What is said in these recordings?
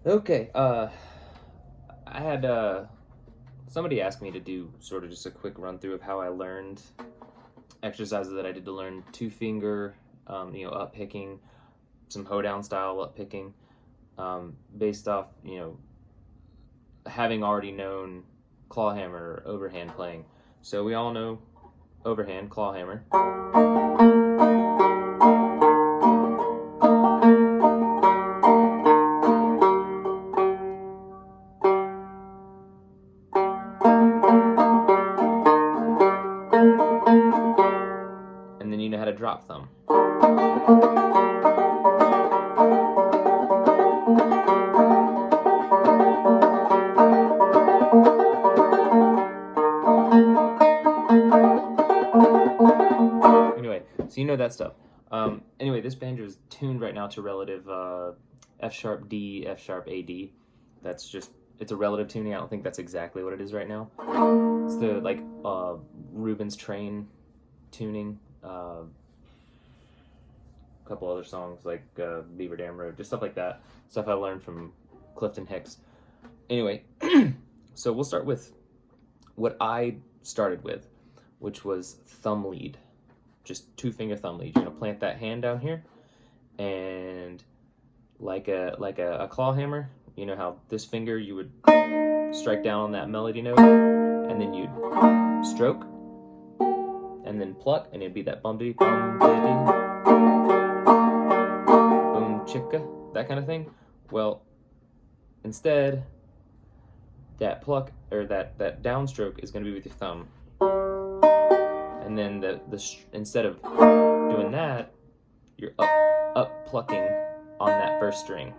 Okay, I had somebody asked me to do sort of just a quick run through of how I learned exercises that I did to learn two finger, up picking, some hoedown style up picking, based off, having already known clawhammer or overhand playing. So we all know overhand, clawhammer. And then you know how to drop thumb. Anyway, so you know that stuff. Anyway, this banjo is tuned right now to relative F sharp D, F sharp A D. That's just, it's a relative tuning. I don't think that's exactly what it is right now. It's the Rubens Train tuning. A couple other songs like Beaver Dam Road, just stuff like that. Stuff I learned from Clifton Hicks. Anyway, so we'll start with what I started with, which was thumb lead. Just two finger thumb lead. You're gonna plant that hand down here, and like a claw hammer, you know how this finger you would strike down on that melody note, and then you'd stroke, and then pluck, and it'd be that bum diddy boom chicka, that kind of thing. Well, instead, that pluck or that downstroke is going to be with your thumb, and then instead of doing that, you're up plucking on that first string.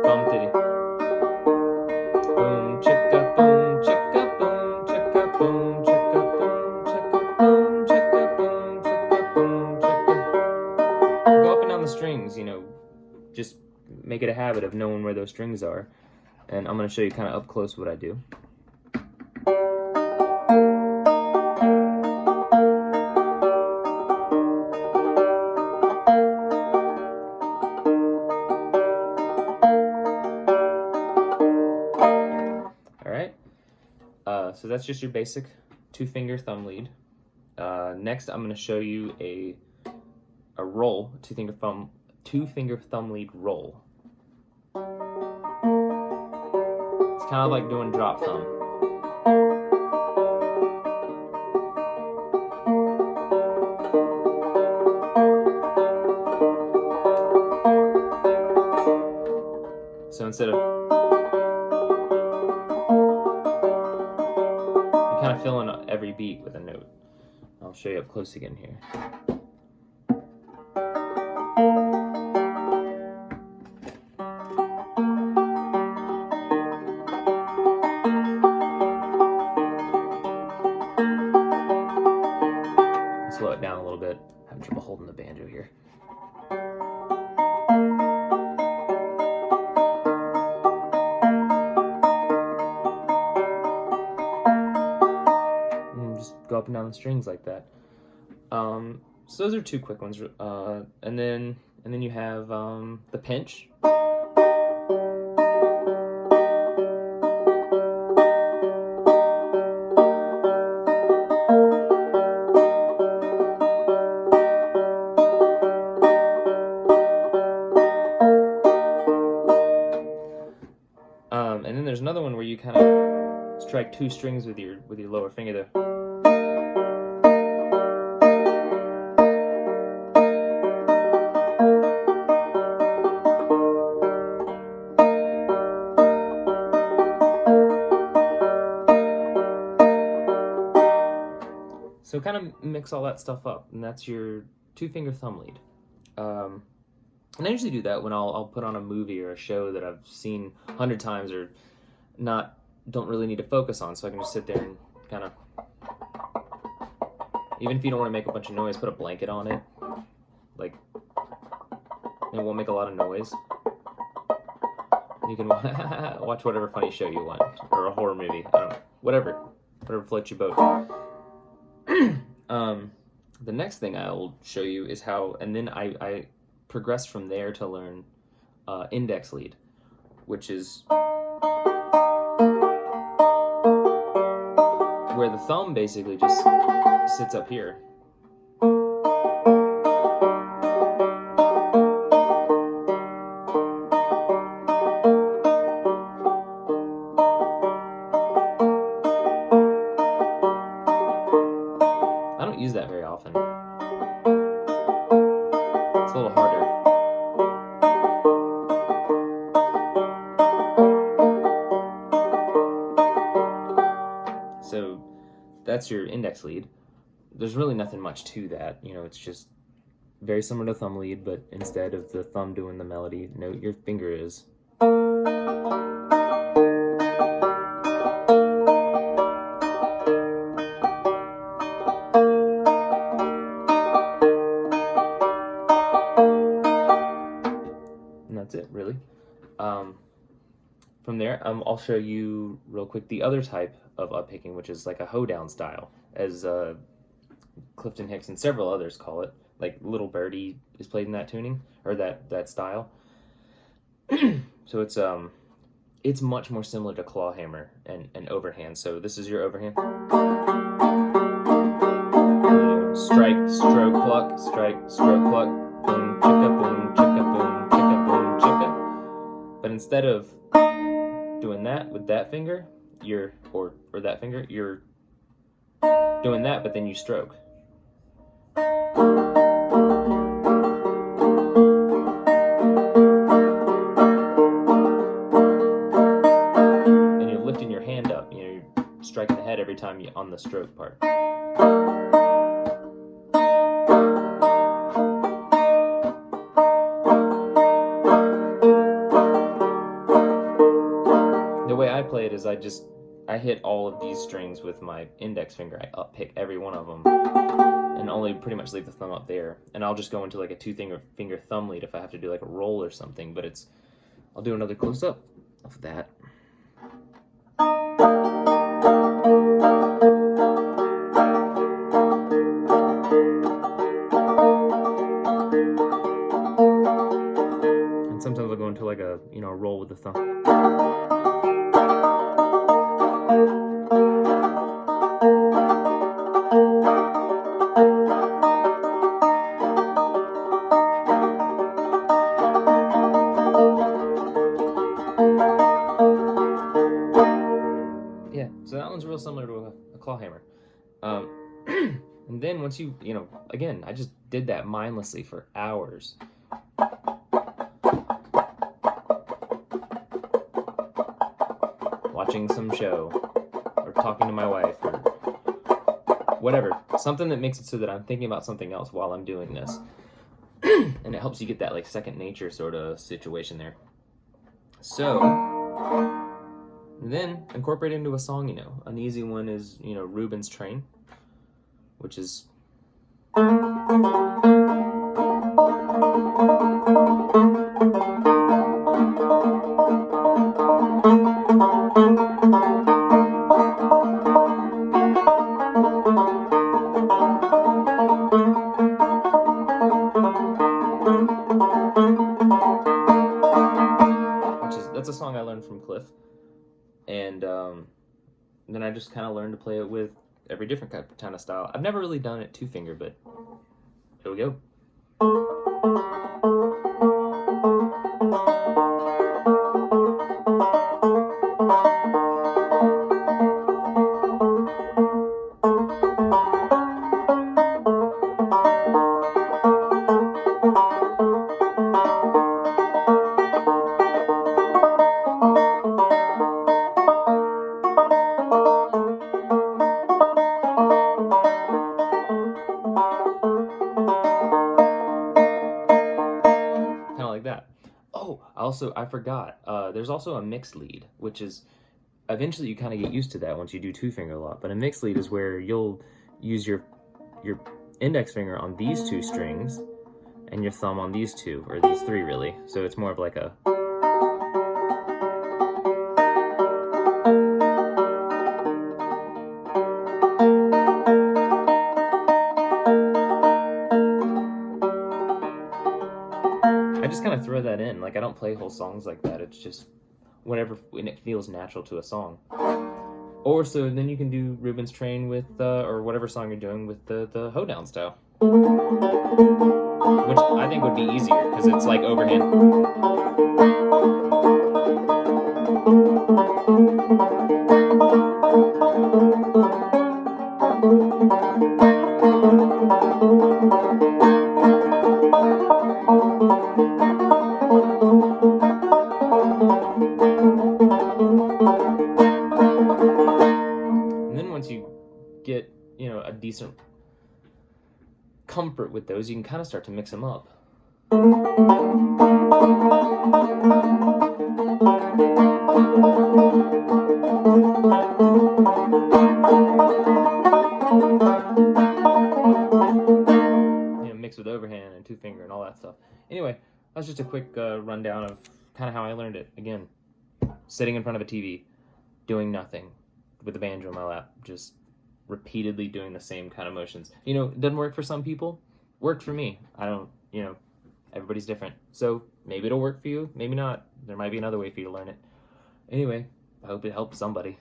Bum diddy. Boom chicka boom chicka boom chicka boom chicka boom chicka boom chicka boom chicka boom chicka. Go up and down the strings, just make it a habit of knowing where those strings are. And I'm going to show you kind of up close what I do. All right. So that's just your basic two-finger thumb lead. Next, I'm going to show you a roll, two-finger thumb lead roll. It's kind of like doing drop thumb. So instead of, you kind of fill in every beat with a note. I'll show you up close again here. Slow it down a little bit. I'm having trouble holding the banjo here. And just go up and down the strings like that. So those are two quick ones. And then you have the pinch. And then there's another one where you kind of strike two strings with your lower finger there. So kind of mix all that stuff up, and that's your two-finger thumb lead. And I usually do that when I'll put on a movie or a show that I've seen 100 times or don't really need to focus on, so I can just sit there and kind of, even if you don't want to make a bunch of noise, put a blanket on it. Like, it won't make a lot of noise. You can watch whatever funny show you want, or a horror movie, I don't know, whatever floats your boat. The next thing I'll show you is how, and then I progressed from there to learn index lead, which is where the thumb basically just sits up here. I don't use that very often. It's a little harder. So that's your index lead. There's really nothing much to that, you know, it's just very similar to thumb lead, but instead of the thumb doing the melody note, your finger is. And that's it, really. From there, I'll show you real quick the other type of up picking, which is like a hoedown style, as Clifton Hicks and several others call it. Like Little Birdie is played in that tuning, or that style. So it's much more similar to clawhammer and overhand. So this is your overhand. Strike, stroke, pluck, strike, stroke, pluck, boom, chicka, boom, chicka, boom, chicka, boom, chicka. But instead of doing that with that finger, or that finger, you're doing that, but then you stroke. And you're lifting your hand up, you know, you're striking the head every time you on the stroke part. The way I play it is I hit all of these strings with my index finger. I up pick every one of them and only pretty much leave the thumb up there. And I'll just go into like a two-finger thumb lead if I have to do like a roll or something, but I'll do another close-up of that. And sometimes I'll go into like a, you know, roll with the thumb. Yeah, so that one's real similar to a clawhammer. And then once you know, again, I just did that mindlessly for hours. Watching some show, or talking to my wife, or whatever. Something that makes it so that I'm thinking about something else while I'm doing this. And it helps you get that like second nature sort of situation there. So, then incorporate it into a song, you know. An easy one is, you know, Reuben's Train, which is that's a song I learned from Cliff, and then I just kind of learned to play it with every different kind of style. I've never really done it two-finger, but here we go. That. Oh, I forgot. There's also a mixed lead, which is eventually you kind of get used to that once you do two-finger a lot. But a mixed lead is where you'll use your index finger on these two strings and your thumb on these two, or these three really. So it's more of like a just kind of throw that in. Like, I don't play whole songs like that. It's just when it feels natural to a song. Or so then you can do Ruben's Train with, or whatever song you're doing with the Hoedown Style. Which I think would be easier, because it's like overhand. And then once you get, a decent comfort with those, you can kind of start to mix them up. Mix with overhand and two finger and all that stuff. Anyway, that's just a quick rundown of kind of how I learned it. Again, sitting in front of a TV, doing nothing, with a banjo in my lap, just repeatedly doing the same kind of motions. It doesn't work for some people. Worked for me. I don't, everybody's different. So maybe it'll work for you, maybe not. There might be another way for you to learn it. Anyway, I hope it helps somebody.